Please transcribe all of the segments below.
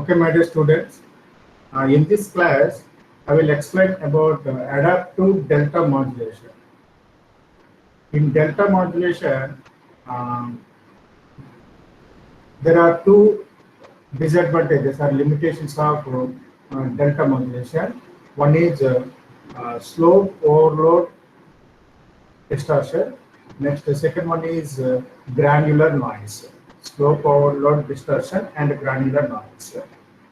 Okay, my dear students, in this class, I will explain about adaptive delta modulation. In delta modulation, um, there are two disadvantages or limitations of delta modulation. One is slope overload distortion. Next, the second one is granular noise. Slope overload distortion and granular noise.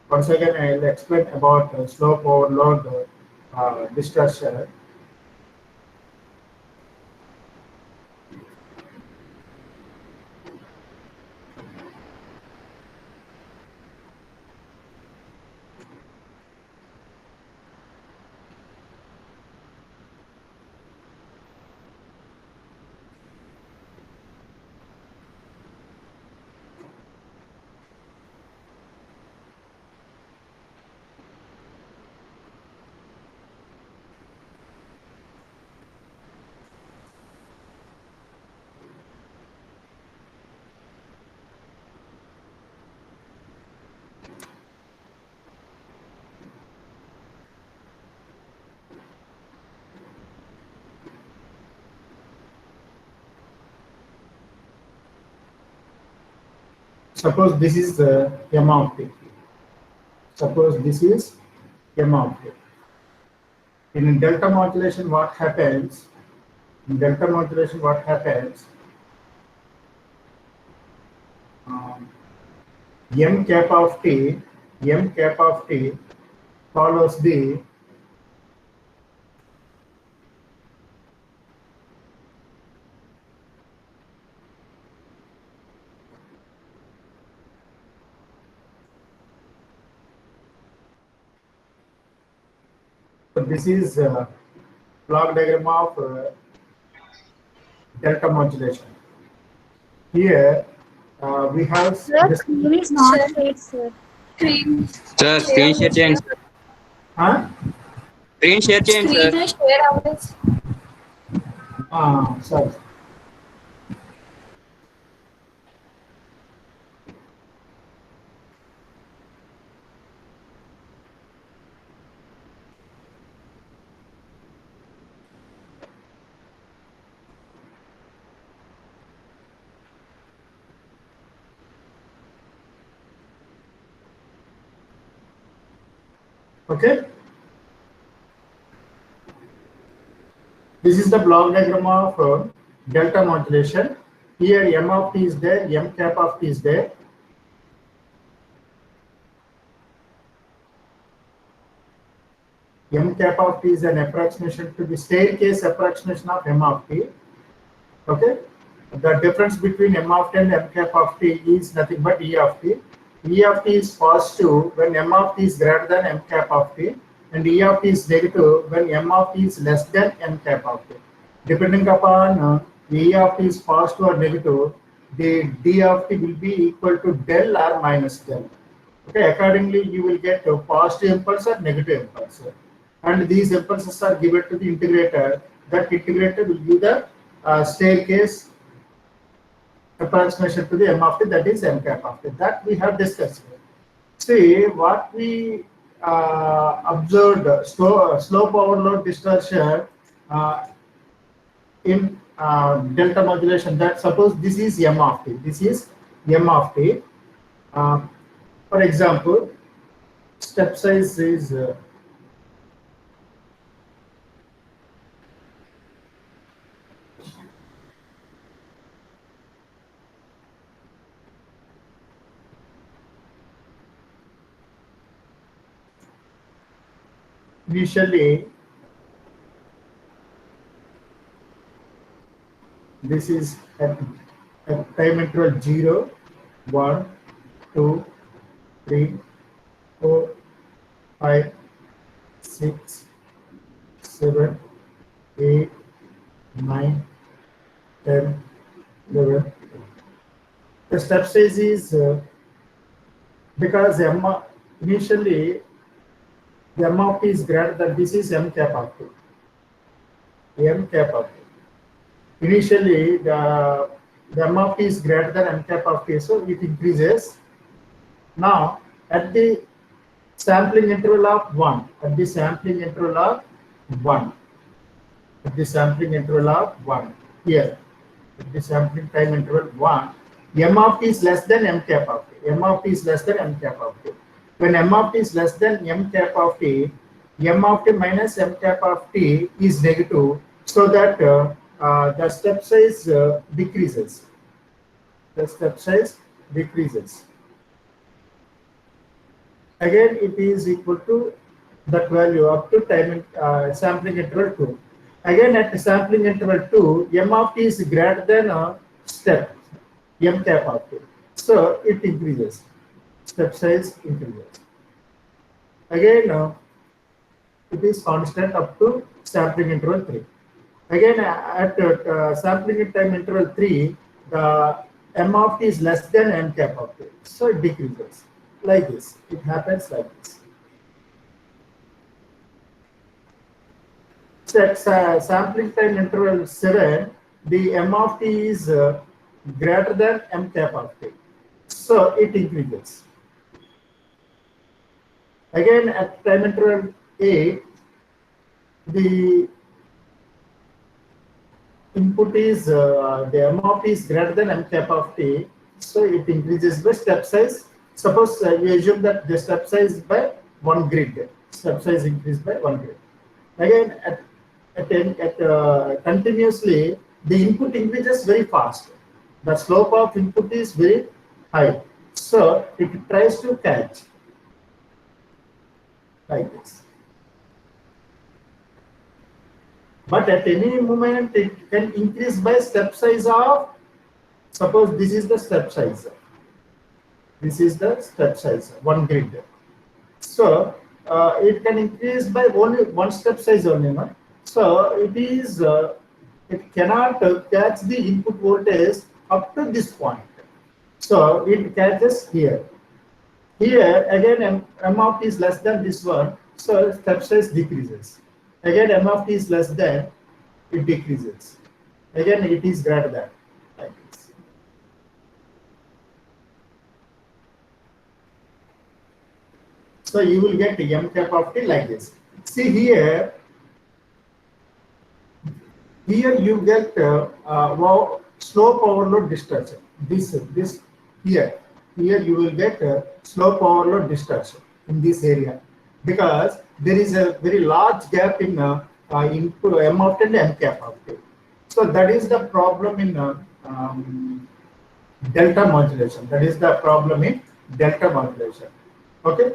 Once again, I will explain about slope overload distortion. Suppose this is m of t. Suppose this is m of t. In delta modulation, what happens? In delta modulation, what happens? M cap of t follows the so this is block diagram of delta modulation. Here we have this. Screen is not shared, sir. Sir, screen share change. Huh? Screen share change, sir. Screen is share average. Sorry. Okay. This is the block diagram of delta modulation. Here m of t is there, m cap of t is there. M cap of t is an approximation to the staircase approximation of m of t. Okay. The difference between m of t and m cap of t is nothing but E of t. E of t is positive when m of t is greater than m cap of t, and E of t is negative when m of t is less than m cap of t. Depending upon E of t is positive or negative, the D of t will be equal to del or minus del. Okay, accordingly you will get a positive impulse or negative impulse, and these impulses are given to the integrator. That integrator will give the staircase approximation to the m of t, that is m cap of t, that we have discussed. See what we observed slope overload distortion in delta modulation. That suppose this is m of t. This is m of t. For example, step size is initially this is at time interval 0, 1, 2, 3, 4, 5, 6, 7, 8, 9, 10, 11. The step size is because initially the m of t is greater than, this is m cap of t. M cap of t. Initially the m of t is greater than m cap of t, so it increases. Now at the sampling interval of 1, at the sampling interval of 1, at the sampling interval of 1, here, at the sampling time interval 1, m of t is less than m cap of t. M of t is less than m cap of t. When m of t is less than m cap of t, m of t minus m cap of t is negative, so that the step size decreases. The step size decreases. Again, it is equal to that value up to time sampling interval 2. Again, at the sampling interval 2, m of t is greater than step m cap of t. So it increases. Step size increases. Again, it is constant up to sampling interval 3. Again, at sampling time interval 3, the m of t is less than m cap of t. So it decreases. Like this. It happens like this. So at sampling time interval 7, the m of t is greater than m cap of t. So it increases. Again, at time interval 8, the input is the m of t is greater than m cap of t. So it increases by step size. Suppose we assume that the step size by 1 grid. Step size increased by 1 grid. Again, continuously, the input increases very fast. The slope of input is very high. So it tries to catch like this. But at any moment, it can increase by step size of, suppose this is the step size. This is the step size, 1 grid. So it can increase by only 1 step size only. No? So it cannot catch the input voltage up to this point. So it catches here. Here again m of t is less than this one, so step size decreases. Again m of t is less than, it decreases. Again it is greater than, like this. So you will get m cap of t like this. See here you get slope overload distortion. This here you will get slope overload distortion in this area, because there is a very large gap in input m of t and m cap of t. So that is the problem in delta modulation. That is the problem in delta modulation. Okay.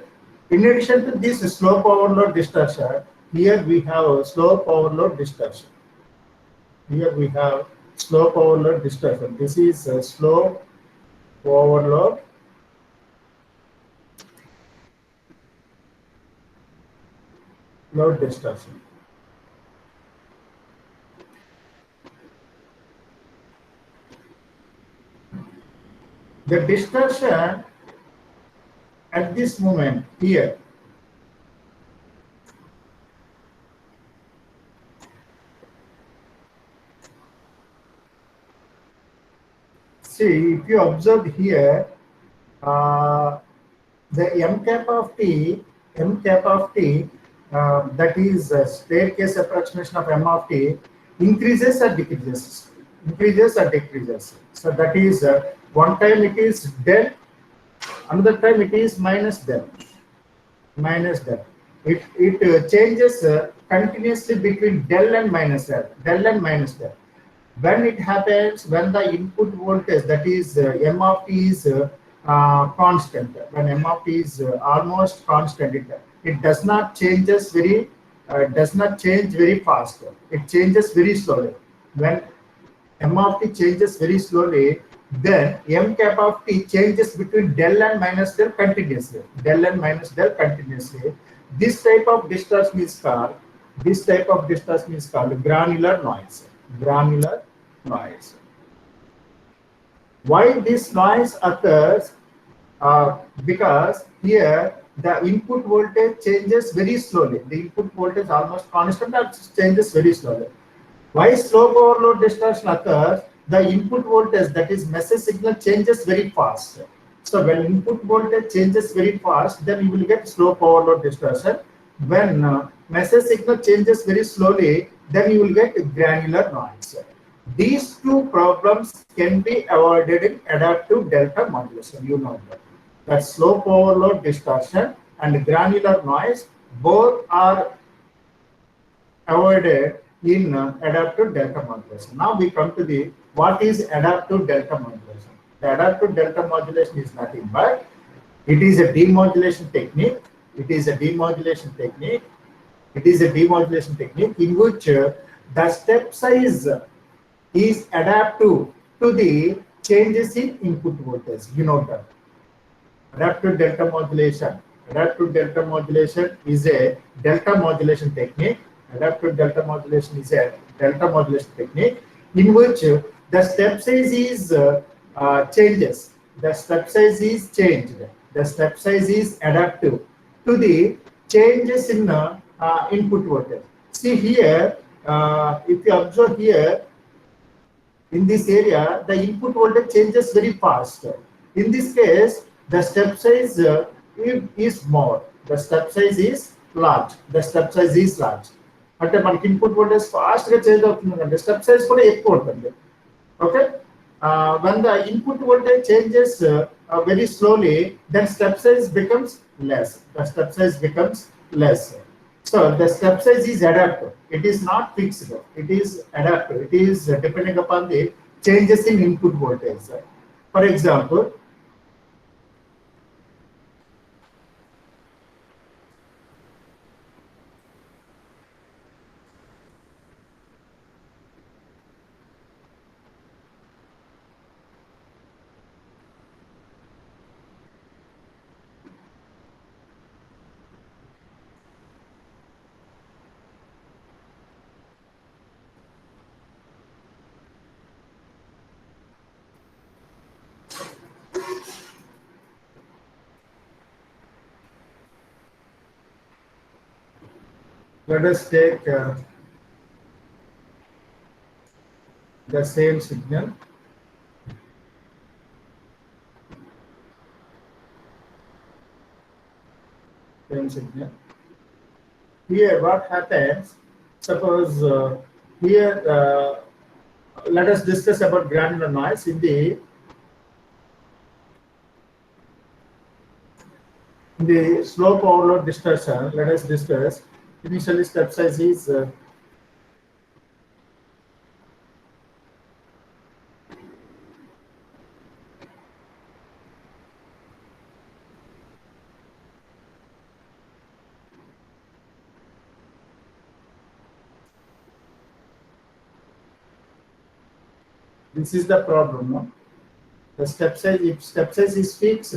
In addition to this slope overload distortion, here we have slope overload distortion. Here we have slope overload distortion. This is slope overload distortion. The distortion at this moment here, see, if you observe here, the m cap of t, that is a staircase approximation of m of t, increases or decreases? Increases or decreases? So that is one time it is del, another time it is minus del. Minus del. It changes continuously between del and minus del. Del and minus del. When it happens, when the input voltage, that is m of t is constant, when m of t is almost constant, it does not changes very fast. It changes very slowly. When m of t changes very slowly, then m cap of t changes between del and minus del continuously. Del and minus del continuously. This type of distortion is called granular noise. Granular noise. Why this noise occurs? Because here the input voltage changes very slowly. The input voltage almost constant, but changes very slowly. Why slope overload distortion occurs? The input voltage, that is message signal, changes very fast. So when input voltage changes very fast, then you will get slow power load distortion. When message signal changes very slowly, then you will get granular noise. These two problems can be avoided in adaptive delta modulation. You know that. That slow power load distortion and granular noise both are avoided in adaptive delta modulation. Now we come to the what is adaptive delta modulation. The adaptive delta modulation is nothing but it is a demodulation technique. It is a demodulation technique. It is a demodulation technique in which the step size is adaptive to the changes in input voltage. You know that. Adaptive delta modulation. Adaptive delta modulation is a delta modulation technique. Adaptive delta modulation is a delta modulation technique in which the step size is changes. The step size is changed. The step size is adaptive to the changes in input voltage. See here, if you observe here, in this area, the input voltage changes very fast. In this case, the step size is more. The step size is large. The step size is large. అంటే మనకి input voltage fast గా change అవుతుంది, step size కూడా ఎక్కువ ఉంటుంది. Okay, when the input voltage changes very slowly, then step size becomes less. The step size becomes less. So the step size is adaptive. It is not fixed. It is adaptive. It is depending upon the changes in input voltage. For example, let us take the same signal. Same signal. Here, what happens? Suppose here, let us discuss about granular noise in the slow power load distortion. Let us discuss. Initially, step size is this is the problem. No? The step size, if step size is fixed,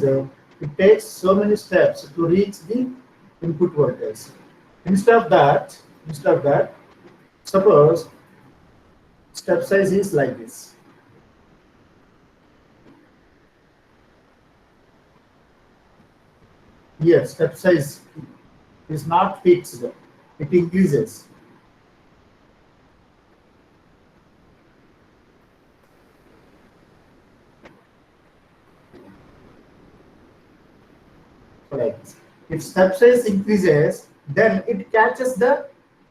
it takes so many steps to reach the input voltage. Instead of that, suppose step size is like this. Here, step size is not fixed. It increases. Like this. If step size increases, then it catches the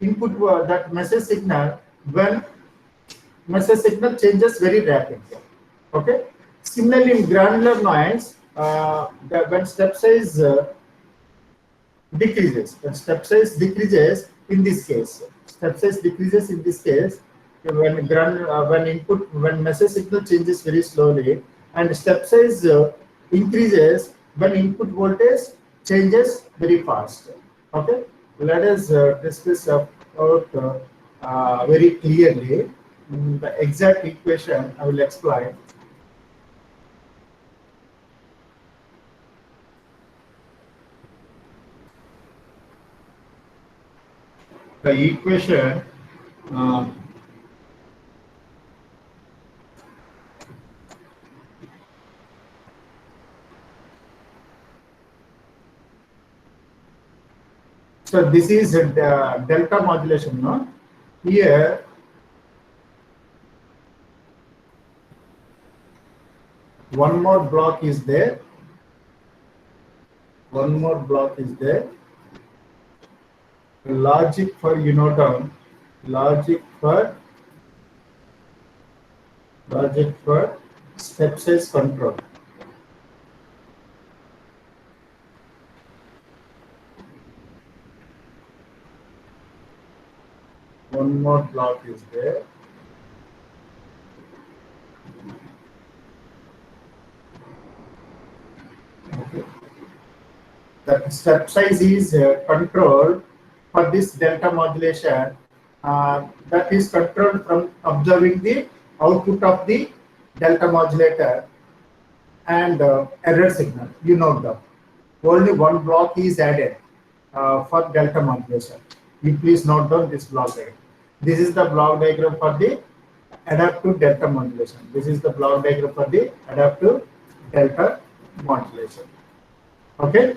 input that message signal when message signal changes very rapidly. Okay. Similarly, in granular noise, when step size decreases, in this case, when message signal changes very slowly, and step size increases when input voltage changes very fast. Okay, let us discuss about very clearly the exact equation. I will explain. The equation so this is delta modulation. No? Here one more block is there. one more block is there. Logic for unodom, logic for step size control. One more block is there. Okay. The step size is controlled for this delta modulation. That is controlled from observing the output of the delta modulator and error signal. You note that only one block is added for delta modulation. You please note down this block diagram. This is the block diagram for the adaptive delta modulation. This is the block diagram for the adaptive delta modulation. Okay,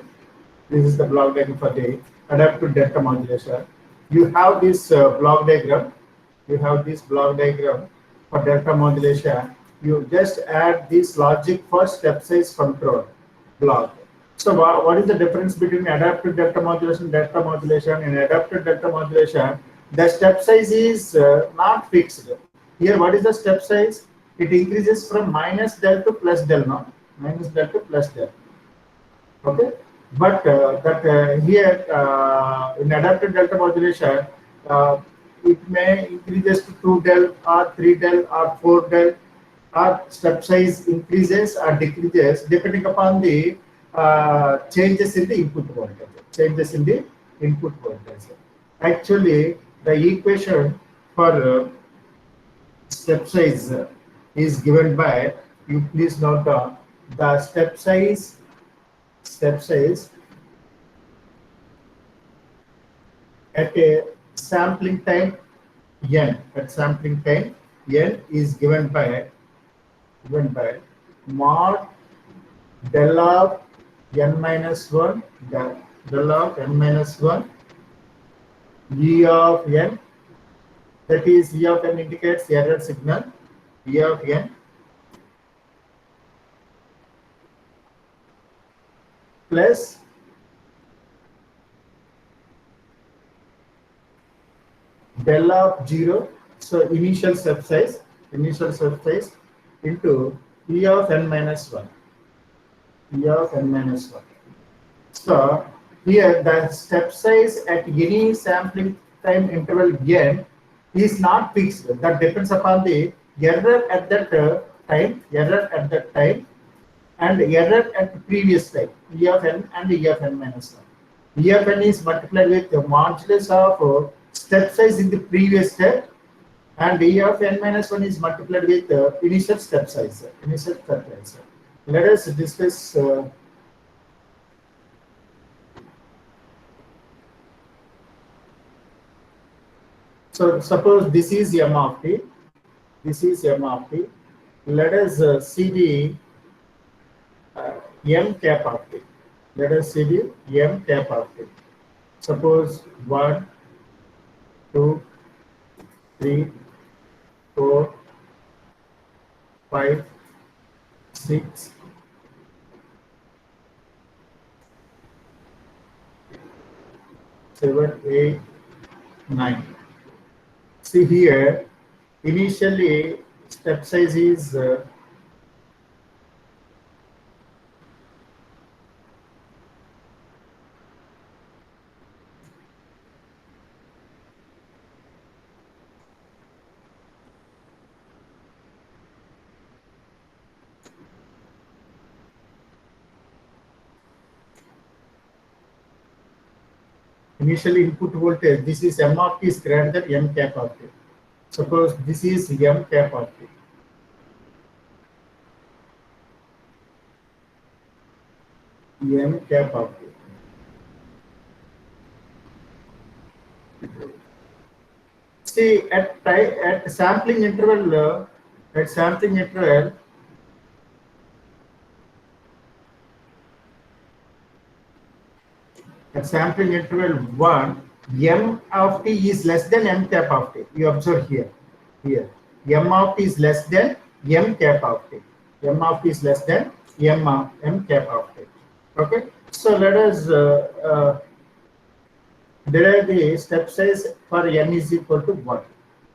this is the block diagram for the adaptive delta modulation. You have this block diagram. You have this block diagram for delta modulation. You just add this logic for step size control block. So what is the difference between adaptive delta modulation, In adaptive delta modulation, the step size is not fixed. Here, what is the step size? It increases from minus del to plus del now. Minus del to plus del. Okay, but here in adaptive delta modulation, it may increases to 2 del or 3 del or 4 del, or step size increases or decreases depending upon the changes in the input voltage. Actually, the equation for step size is given by, you please note down, the step size at a sampling time n, is given by mod del of n minus 1, del of n minus 1, E of n, that is E of n indicates error signal, E of n, plus del of 0, so initial step size into E of n minus 1. So here the step size at any sampling time interval n is not fixed. That depends upon the error at that time, and error at the previous time, E of n and E of n minus 1. E of n is multiplied with the modulus of step size in the previous step, and E of n minus 1 is multiplied with the initial step size. Let us discuss so suppose this is m of t. Let us see the m cap of t. Suppose 1, 2, 3, 4, 5, 6, 7, 8, 9. See here, initially step size is initially input voltage. This is m of t is greater than m cap of t. Suppose this is m cap of t. M cap of t. See at sampling interval, at sampling interval one, m of t is less than m cap of t. You observe here. M of t is less than m cap of t. M of t is less than m cap of t. Okay. So let us derive the step size for n is equal to 1.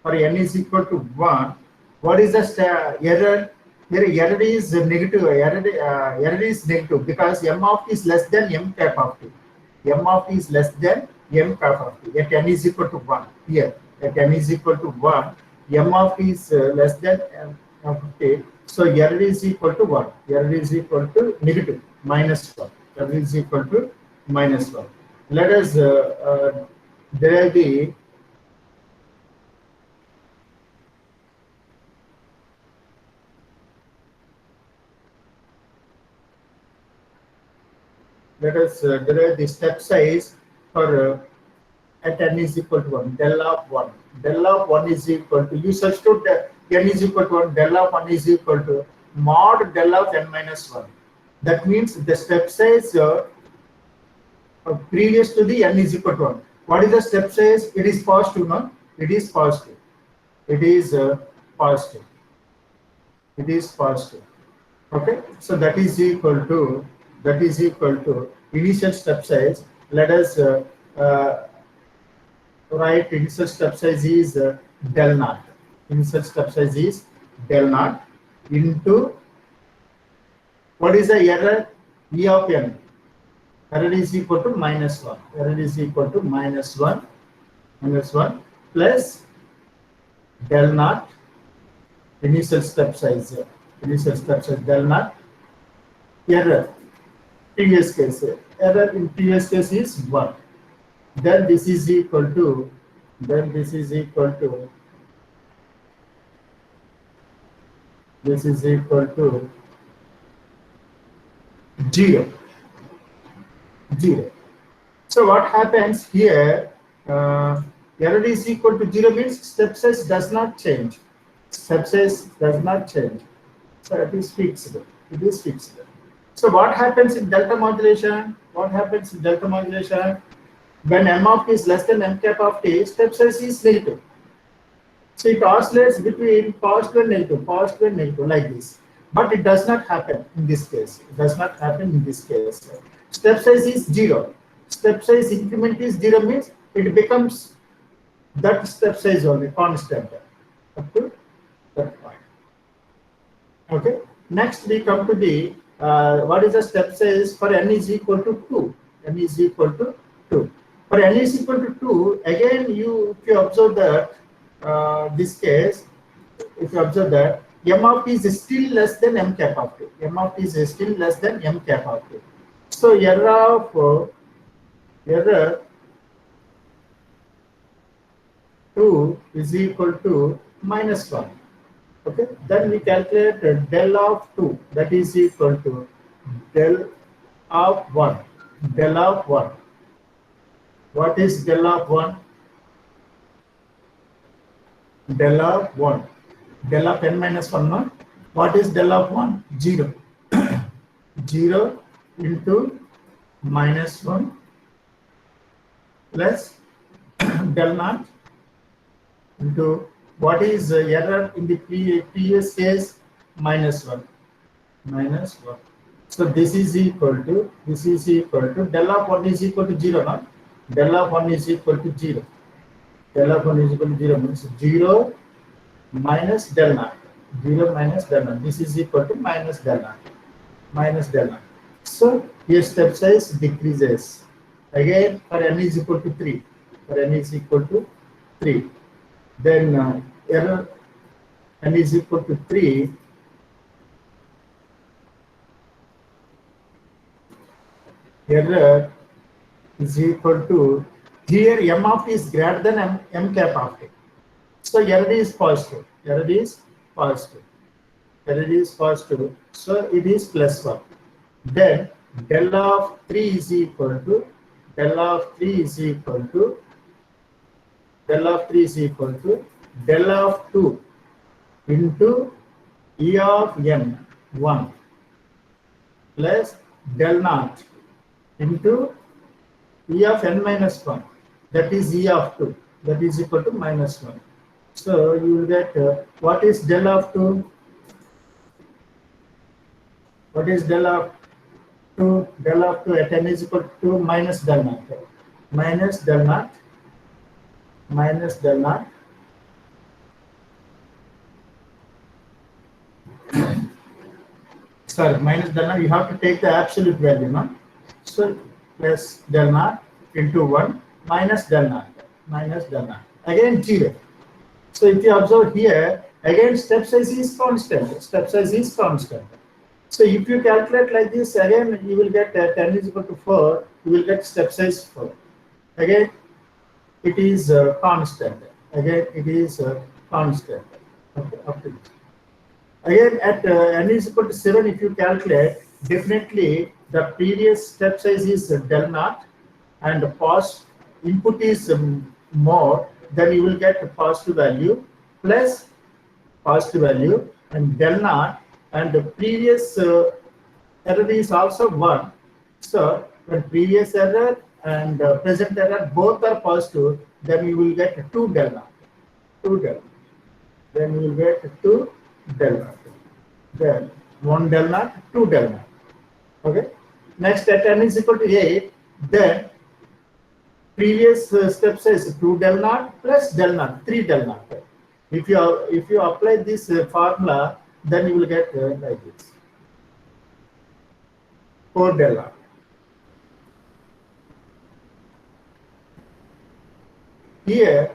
For n is equal to 1, what is the error? Here error is negative. Error is negative because m of t is less than m cap of t. M of t is less than m cap of t at n is equal to 1. Here at n is equal to 1, m of t is less than m of t. So error is equal to 1. Error is equal to negative minus 1. Error is equal to minus 1. Let us derive the derive the step size for at n is equal to 1. Del of 1. Del of 1 is equal to, you substitute n is equal to 1. Del of 1 is equal to mod del of n minus 1. That means the step size previous to the n is equal to 1. What is the step size? It is positive, no? It is positive. It is positive. It is positive. Okay, so that is equal to initial step size. Let us write initial step size is del naught. Initial step size is del naught into what is the error? E of n. Error is equal to minus 1. Error is equal to minus 1 plus del naught initial step size. Initial step size del naught. Error previous case. Error in previous case is 1. Then this is equal to 0. So what happens here? Error is equal to 0 means step size does not change. Step size does not change. So it is fixed. It is fixed. So what happens in delta modulation? What happens in delta modulation? When m of t is less than m cap of t, step size is negative. So it oscillates between positive and negative like this. But it does not happen in this case. It does not happen in this case. Step size is 0. Step size increment is 0 means it becomes that step size only constant up to that point. Okay. Next we come to the what is the step size for n is equal to 2. N is equal to 2. For n is equal to 2, again if you observe that this case, if you observe that m of t is still less than m cap of t. M of t is still less than m cap of t. So error 2 is equal to minus 1. Okay, then we calculate del of 2, that is equal to del of 1. Del of 1. What is del of 1? Del of 1. Del of n minus 1, no? What is del of 1? 0. 0 into minus 1 plus del naught into what is error in the previous case? Minus 1. So this is equal to del of 1 is equal to 0, no? Del of 1 is equal to 0. Del of 1 is equal to 0 means 0 minus del naught. 0 minus del naught. This is equal to minus del naught. So here step size decreases. Again for n is equal to 3. Then error n is equal to 3. Error is equal to, here m of t is greater than m cap of t. So error is positive. So it is plus 1. Then del of 3 is equal to del of 2 into E of n 1 plus del naught into E of n minus 1, that is E of 2, that is equal to minus 1. So you will get what is del of 2? What is del of 2 del of 2 at n is equal to minus del naught. Minus del naught. Minus del naught. Sorry, minus del naught. You have to take the absolute value, no? So plus del naught into 1 minus del naught. Minus del naught. Again 0. So if you observe here, again step size is constant. Step size is constant. So if you calculate like this, again you will get 10 is equal to 4. You will get step size 4. Again, it is constant. Again, it is constant. Okay, up to this. Again, at n is equal to 7, if you calculate, definitely the previous step size is del naught, and the pos input is more, then you will get a positive value plus positive value and del naught, and the previous error is also 1. So when previous error and present error both are positive, then you will get 2 del naught. 2 del naught. Then you will get 2 del naught. Then 1 del naught, 2 del naught. Okay. Next, at n is equal to 8, then previous step says 2 del naught plus del naught, 3 del naught. If you apply this formula, then you will get like this, 4 del naught. Here,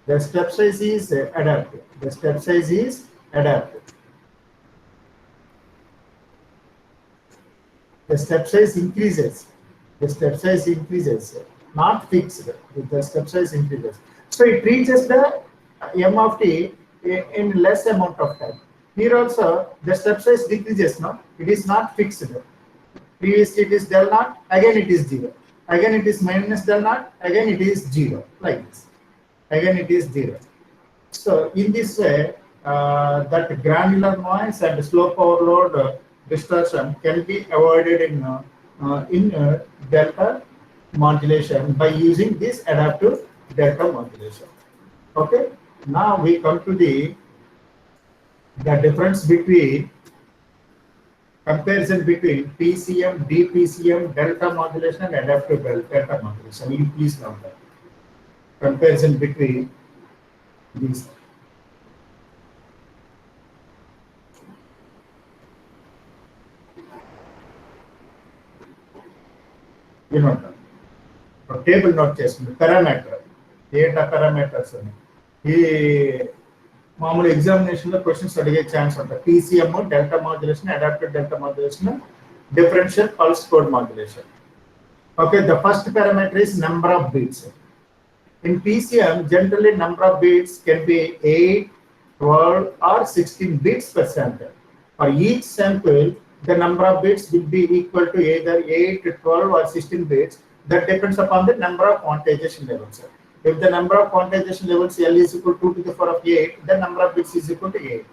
the step size is adaptive. The step size is adaptive. The step size increases. The step size increases, not fixed. The step size increases. So it reaches the m of t in less amount of time. Here also the step size decreases. No, it is not fixed. Previously it is del naught. Again it is 0. Again it is minus del naught. Again it is 0. Like this. Again it is 0. So in this way, that granular noise and slow power load distortion can be avoided in delta modulation by using this adaptive delta modulation. Okay. Now we come to the difference between comparison between PCM, DPCM, delta modulation, and adaptive delta modulation. You please note that comparison between these. You know that. Table note చేస్తుంది parameter data parameters అని ఈ మామూలు examination లో questions అడిగే chance ఉంటుంది. PCM, delta modulation, adaptive delta modulation, differential pulse code modulation. Okay, the first parameter is number of beats. In PCM, generally number of beats can be 8, 12 or 16 beats per sample. For each sample, the number of bits will be equal to either 8, 12 or 16 bits. That depends upon the number of quantization levels. If the number of quantization levels L is equal to 2 to the power of 8, the number of bits is equal to 8.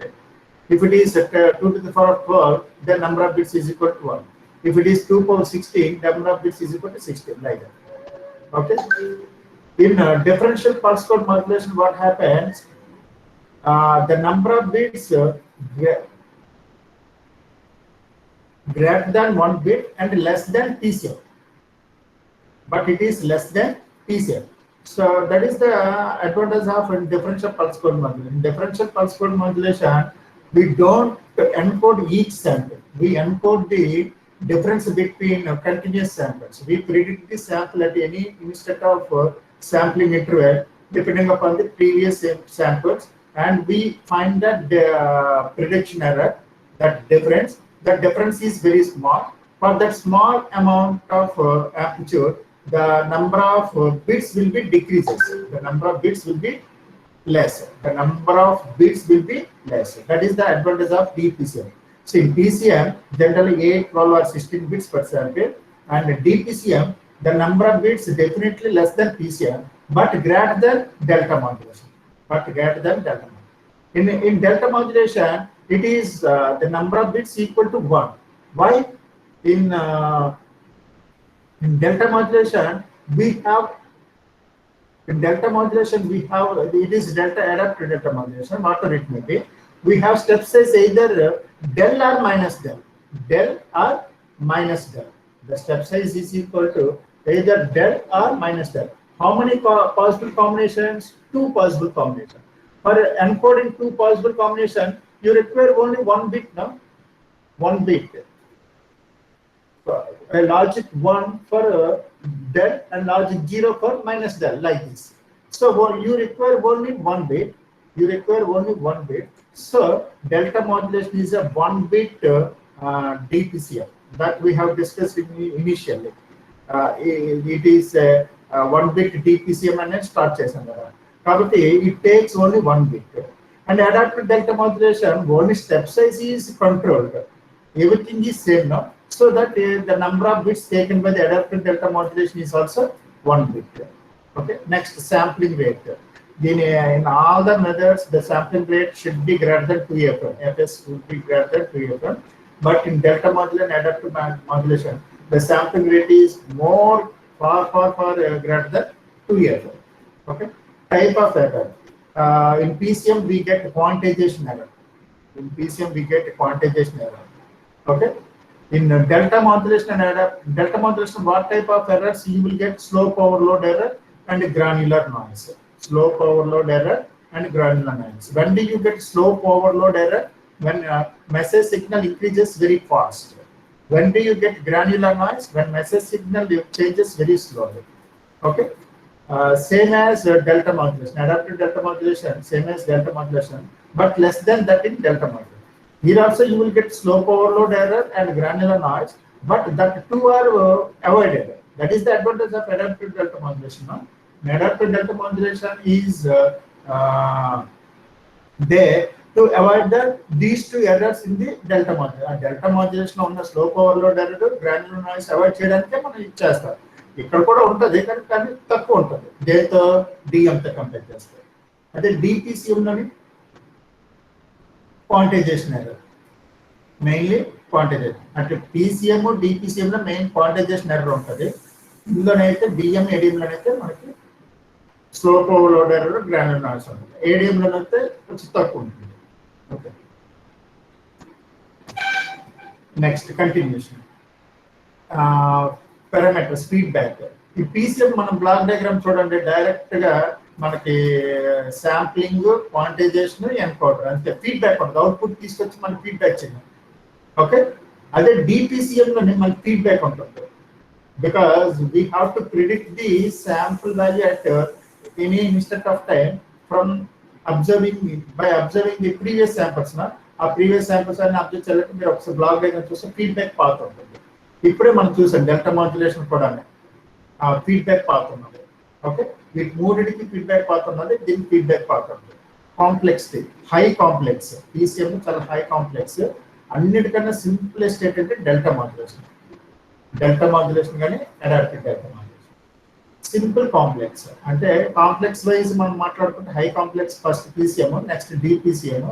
If it is 2 to the power of 12, the number of bits is equal to 1. If it is 2 power 16, the number of bits is equal to 16, like that. Okay. In differential pulse code modulation, what happens? The number of bits greater than 1 bit and less than PCM, but it is less than PCM. So that is the advantage of differential pulse code modulation. In differential pulse code modulation, we don't encode each sample. We encode the difference between continuous samples. We predict the sample at any instant of sampling interval depending upon the previous samples, and we find that the prediction error, that difference is very small. For that small amount of amplitude, the number of bits will be decreases. The number of bits will be less. The number of bits will be less. That is the advantage of DPCM. So in PCM, generally 8, 12 or 16 bits per sample, and DPCM, the number of bits is definitely less than PCM, but greater than delta modulation. In delta modulation, it is the number of bits equal to 1. Why? In delta modulation, we have it is delta adaptive delta modulation, whatever it may be. We have step size either del or minus del. Del or minus del. The step size is equal to either del or minus del. How many possible combinations? Two possible combinations. For encoding two possible combinations, you require only one bit, no? One bit. A logic 1 for del and logic 0 for minus del, like this. So you require only one bit. You require only one bit. So delta modulation is a one bit DPCM that we have discussed initially. It is a one bit DPCM and start chesam kada. Kabatti it takes only one bit. And adaptive delta modulation only step size is controlled. Everything is same now, so that the number of bits taken by the adaptive delta modulation is also one bit. Okay. Next, sampling rate. Then in all the methods, the sampling rate should be greater than 2 FM. FS would be greater than 2 FM. But in delta modulation, adaptive modulation, the sampling rate is far greater than 2 FM. Okay. Type of error. In PCM, we get quantization error. In PCM, we get quantization error. Okay. In delta modulation and delta modulation, what type of errors you will get? Slope overload error and granular noise. Slope overload error and granular noise. When do you get slope overload error? When message signal increases very fast. When do you get granular noise? When message signal changes very slowly. Okay. Same as delta modulation, adaptive delta modulation, same as delta modulation, but less than that in delta modulation. Here also you will get slope overload error and granular noise, but that two are avoided. That is the advantage of adaptive delta modulation. No? Adaptive delta modulation is there to avoid these two errors in the delta modulation. Delta modulation on the slope overload error, granular noise avoid cheyadanike మనం ఇచ్చేస్తాం. ఇక్కడ కూడా ఉంటుంది కానీ తక్కువ ఉంటుంది దేంతో DM తో కంపేర్ చేస్తే. అదే DPCM లోని quantization error, mainly quantization. అంటే PCM DPCM లో మెయిన్ quantization error ఉంటుంది. ఇందులోనైతే DM ADM లోనైతే మనకి స్లోప్ ఓవర్లోడ్ ఎర్రర్ గ్రానులర్ నాయిస్ ఉంటుంది. ADM లోనైతే కొంచెం తక్కువ ఉంటుంది. Okay. Next continuation. Parameters feedback. ఈ PCM మనం బ్లాక్ డయాగ్రామ్ చూడండి, డైరెక్ట్ గా మనకి శాంప్లింగ్, క్వాంటైజేషన్, ఎన్కోడర్ అంతే. ఫీడ్బ్యాక్ ఉంటుంది, అవుట్పుట్ తీసుకొచ్చి మనకి ఫీడ్బ్యాక్ చేయాలి. ఓకే. అదే DPCM లోనే మనకి ఫీడ్బ్యాక్ ఉంటుంది, because we have to predict the sample value at any instant of time from observing the previous samples. ఆ ప్రీవియస్ శాంపుల్స్ అన్ని అబ్జర్వ్ చేయాలంటే మీరు ఒకసారి బ్లాక్ డయాగ్రామ్ చూస్తే ఫీడ్బ్యాక్ పాత్ ఉంటుంది. ఇప్పుడే మనం చూసాం డెల్టా మాడ్యులేషన్ కూడా ఫీడ్బ్యాక్ పాత్ ఉన్నది. ఓకే. వీటి మూడింటికి ఫీడ్బ్యాక్ పాత్ ఉన్నది, దీనికి ఫీడ్బ్యాక్ పాత్ ఉంది. Complexity, high complex. PCM చాలా హై కాంప్లెక్స్. అన్నిటికన్నా సింపులెస్ట్ ఏంటంటే డెల్టా మాడ్యులేషన్. డెల్టా మాడ్యులేషన్ కానీ adaptive delta modulation. Simple complex అంటే కాంప్లెక్స్ వైజ్ మనం మాట్లాడుకుంటే high complex first PCM, next DPCM,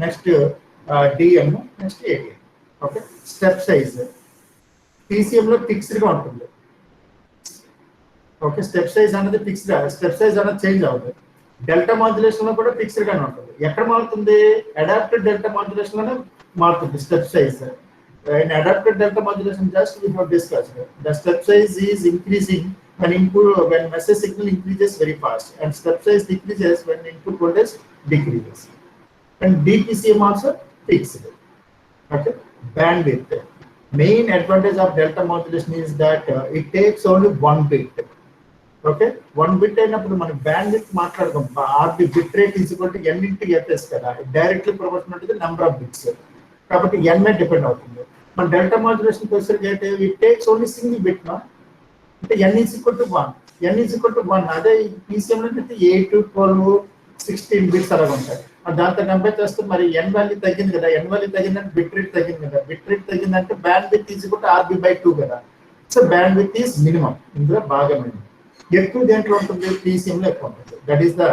next DM, next ADM. Okay. Step size PCM లో fixed గా ఉంటుంది. ఓకే. స్టెప్ సైజ్ అనేది ఫిక్స్డ్, స్టెప్ సైజ్ అనేది change అవుతుంది. డెల్టా మాడ్యులేషన్ లో కూడా ఫిక్స్డ్ గానే ఉంటుంది. ఎక్కడ మారుతుంది? అడాప్టివ్ డెల్టా మాడ్యులేషన్ లోనే మారుతుంది step size. In adaptive delta modulation, just we have discussed, the step size is increasing when message signal increases very fast, and step size decreases when input voltage decreases. And DPCM also fixed. Okay. Bandwidth. Main advantage of delta modulation is that it takes only one bit. Okay. One bit అయినప్పుడు మనం bandwidth మాట్లాడదాం. RB bit rate is equal to n into fs కదా, directly proportional to the number of bits. కాబట్టి n మీద depend అవుతుంది. మన delta modulation వచ్చేసరికి అయితే it takes only single bit. అంటే n is equal to 1. అదే PCM లో అయితే 8, 12, 16 బిట్స్ అలాగ ఉంటాయి. దాంతో కంపేర్ చేస్తే మరి n వాల్యూ తగ్గింది కదా, n వాల్యూ తగ్గిందంటే బిట్ రేట్ తగ్గింది కదా, బిట్ రేట్ తగ్గిందంటే bandwidth is equal to RB/2 కదా. So bandwidth is minimum, ఇందులో బాగా మినిమం. ఎక్కువ దేంట్లో ఉంటుంది? PCM లో ఎక్కువ ఉంటుంది. That is the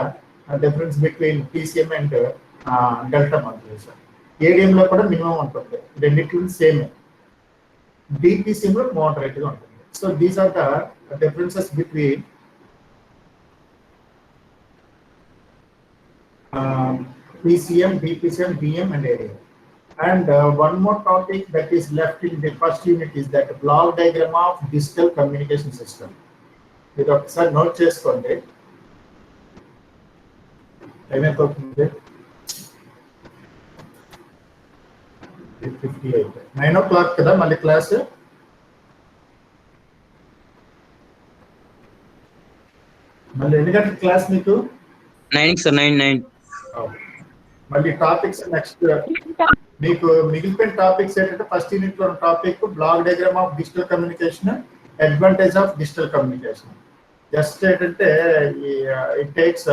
difference between PCM and delta modulation. ADM లో కూడా మినిమం ఉంటుంది, రెండింటిలో సేమ్. DPCM లో మోడరేట్ గా ఉంటుంది. So these are the differences between PCM, DPCM, DM and ADM. And one more topic that is left in the first unit is that block diagram of digital communication system. ఇది ఒకసారి note చేసుకోండి. ఏమైపోతుంది 58 9 o'clock కదా మళ్ళీ class. మళ్ళీ ఎన్ని గంటల class మీకు? 9 sir, 9. మళ్ళీ టాపిక్స్ నెక్స్ట్ మీకు మిగిలిపోయిన టాపిక్స్ ఏంటంటే ఫస్ట్ యూనిట్ లో topic block diagram of digital communication, advantage of digital communication. Just ఏంటంటే it takes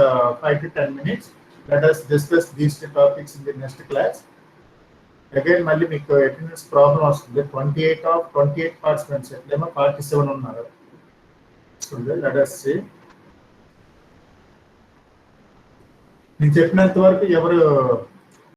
5 to 10 minutes. Let us discuss these two topics in the next class. Again మళ్ళీ మీకు attendance problem వస్తుంది. 28 participants ఎట్లేమో 47 ఉన్నారు. Let us see. నేను చెప్పినంత వరకు ఎవరు